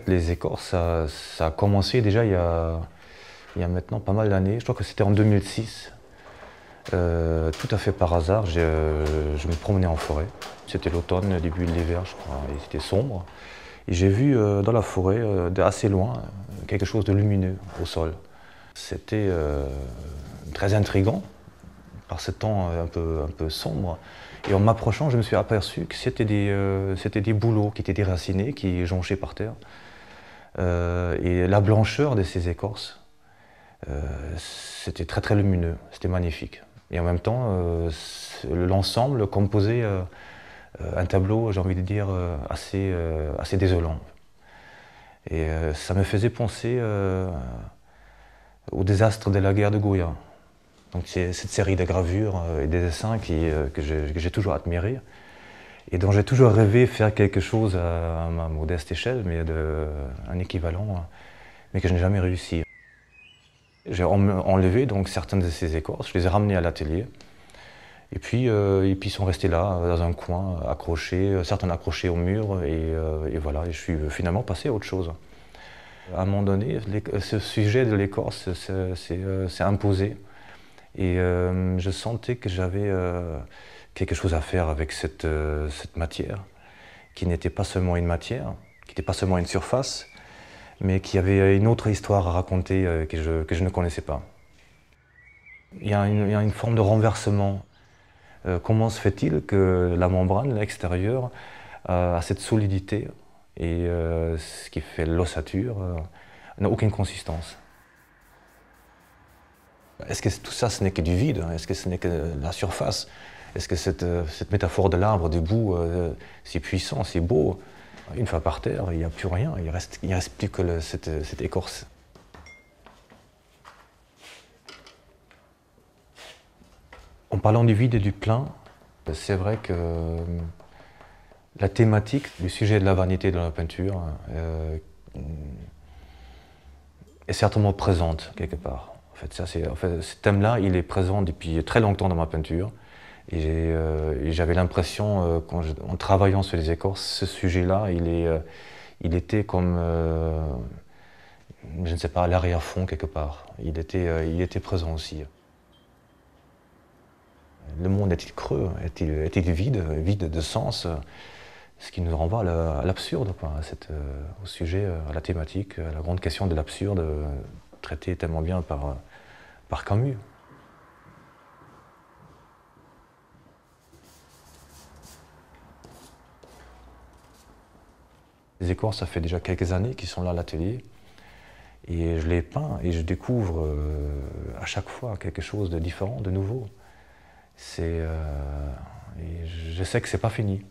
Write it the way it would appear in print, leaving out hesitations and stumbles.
Les écorces, ça a commencé déjà il y a maintenant pas mal d'années. Je crois que c'était en 2006. Tout à fait par hasard, je me promenais en forêt. C'était l'automne, début de l'hiver, je crois, et c'était sombre. Et j'ai vu dans la forêt, assez loin, quelque chose de lumineux au sol. C'était très intriguant par ce temps un peu sombre. Et en m'approchant, je me suis aperçu que c'était des bouleaux qui étaient déracinés, qui jonchaient par terre. Et la blancheur de ces écorces, c'était très très lumineux, c'était magnifique. Et en même temps, l'ensemble composait un tableau, j'ai envie de dire, assez désolant. Et ça me faisait penser au désastre de la guerre de Gouria. Donc c'est cette série de gravures et des dessins que j'ai toujours admiré et dont j'ai toujours rêvé faire quelque chose à ma modeste échelle, mais un équivalent, mais que je n'ai jamais réussi. J'ai enlevé donc certaines de ces écorces, je les ai ramenées à l'atelier. Et puis ils sont restés là, dans un coin, accrochés, certains accrochés au mur, et voilà, et je suis finalement passé à autre chose. À un moment donné, ce sujet de l'écorce s'est imposé, et je sentais que j'avais quelque chose à faire avec cette matière, qui n'était pas seulement une matière, qui n'était pas seulement une surface, mais qui avait une autre histoire à raconter que je ne connaissais pas. Il y a une forme de renversement. Comment se fait-il que la membrane, l'extérieur, a cette solidité et ce qui fait l'ossature n'a aucune consistance? Est-ce que tout ça, ce n'est que du vide? Est-ce que ce n'est que la surface? Est-ce que cette métaphore de l'arbre debout, si puissant, si beau, une fois par terre, il n'y a plus rien, il ne reste plus que cette écorce. En parlant du vide et du plein, c'est vrai que la thématique du sujet de la vanité dans la peinture est certainement présente quelque part. En fait, ce thème-là, il est présent depuis très longtemps dans ma peinture. Et j'avais l'impression, en travaillant sur les écorces, ce sujet-là, il était comme, je ne sais pas, à l'arrière-fond quelque part. Il était présent aussi. Le monde est-il creux? Est-il vide, vide de sens? Ce qui nous renvoie à l'absurde, au sujet, à la thématique, à la grande question de l'absurde, traitée tellement bien par Camus. Les écorces, ça fait déjà quelques années qu'ils sont là à l'atelier. Et je les peins et je découvre à chaque fois quelque chose de différent, de nouveau. Et je sais que c'est pas fini.